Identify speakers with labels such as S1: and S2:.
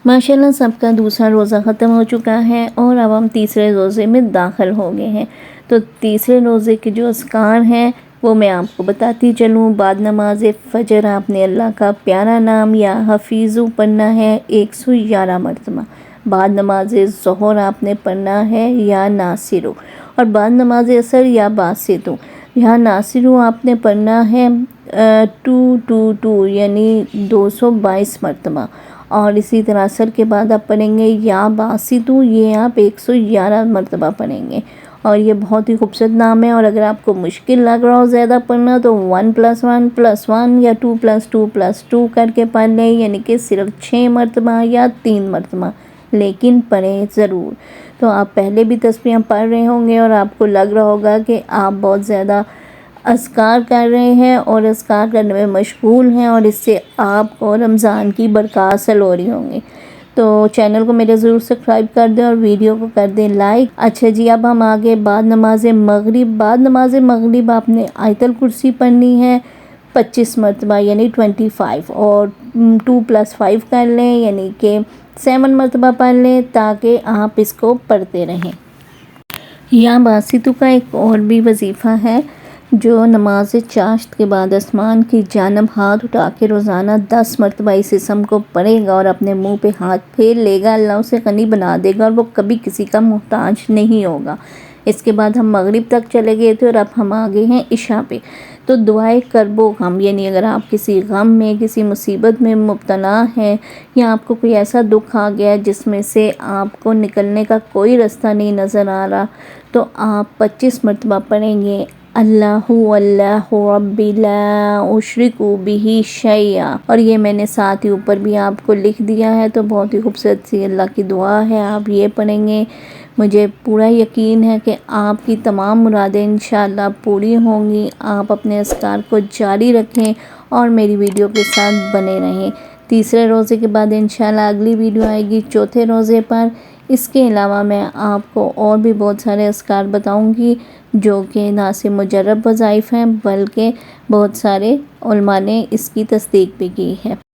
S1: ماشاءاللہ سب کا دوسرا روزہ ختم ہو چکا ہے اور اب ہم تیسرے روزے میں داخل ہو گئے ہیں۔ تو تیسرے روزے کے جو اذکار ہیں وہ میں آپ کو بتاتی چلوں۔ بعد نماز فجر آپ نے اللہ کا پیارا نام یا حفیظو پڑھنا ہے 111 مرتبہ۔ بعد نماز ظہر آپ نے پڑھنا ہے یا ناصرو، اور بعد نماز عصر یا باسطو۔ یہاں ناصرو آپ نے پڑھنا ہے 222 یعنی 222 مرتبہ، اور اسی طرح عصر کے بعد آپ پڑھیں گے یا باسطو، یہ آپ 111 مرتبہ پڑھیں گے۔ اور یہ بہت ہی خوبصورت نام ہے، اور اگر آپ کو مشکل لگ رہا ہو زیادہ پڑھنا تو 1+1+1 یا 2+2+2 کر کے پڑھ لیں، یعنی کہ صرف 6 مرتبہ یا 3 مرتبہ، لیکن پڑھیں ضرور۔ تو آپ پہلے بھی تسبیحاں پڑھ رہے ہوں گے اور آپ کو لگ رہا ہوگا کہ آپ بہت زیادہ اذکار کر رہے ہیں اور اذکار کرنے میں مشغول ہیں، اور اس سے آپ کو رمضان کی برکات حاصل ہو رہی ہوں گی۔ تو چینل کو میرے ضرور سبسکرائب کر دیں اور ویڈیو کو کر دیں لائک۔ اچھا جی، اب ہم آگے بعد نماز مغرب۔ بعد نماز مغرب آپ نے آیت الکرسی پڑھنی ہے 25 مرتبہ یعنی 25، اور 2+5 کر لیں یعنی کہ 7 مرتبہ پڑھ لیں تاکہ آپ اس کو پڑھتے رہیں۔ یا باسطو کا ایک اور بھی وظیفہ ہے جو نماز چاشت کے بعد آسمان کی جانب ہاتھ اٹھا کے روزانہ 10 مرتبہ اس اسم کو پڑھے گا اور اپنے منہ پہ ہاتھ پھیر لے گا، اللہ اسے غنی بنا دے گا اور وہ کبھی کسی کا محتاج نہیں ہوگا۔ اس کے بعد ہم مغرب تک چلے گئے تھے اور اب ہم آگے ہیں عشاء پہ۔ تو دعائے کرب و غم، یعنی اگر آپ کسی غم میں کسی مصیبت میں مبتلا ہیں یا آپ کو کوئی ایسا دکھ آ گیا جس میں سے آپ کو نکلنے کا کوئی راستہ نہیں نظر آ رہا، تو آپ 25 مرتبہ پڑھیں گے اللہ اللہ ربی لا اشرک بہ شیئا، اور یہ میں نے ساتھ ہی اوپر بھی آپ کو لکھ دیا ہے۔ تو بہت ہی خوبصورت سی اللہ کی دعا ہے، آپ یہ پڑھیں گے۔ مجھے پورا یقین ہے کہ آپ کی تمام مرادیں انشاءاللہ پوری ہوں گی۔ آپ اپنے اذکار کو جاری رکھیں اور میری ویڈیو کے ساتھ بنے رہیں۔ تیسرے روزے کے بعد انشاءاللہ اگلی ویڈیو آئے گی چوتھے روزے پر۔ اس کے علاوہ میں آپ کو اور بھی بہت سارے اذکار بتاؤں گی جو کہ نہ صرف مجرب وظائف ہیں بلکہ بہت سارے علماء نے اس کی تصدیق بھی کی ہے۔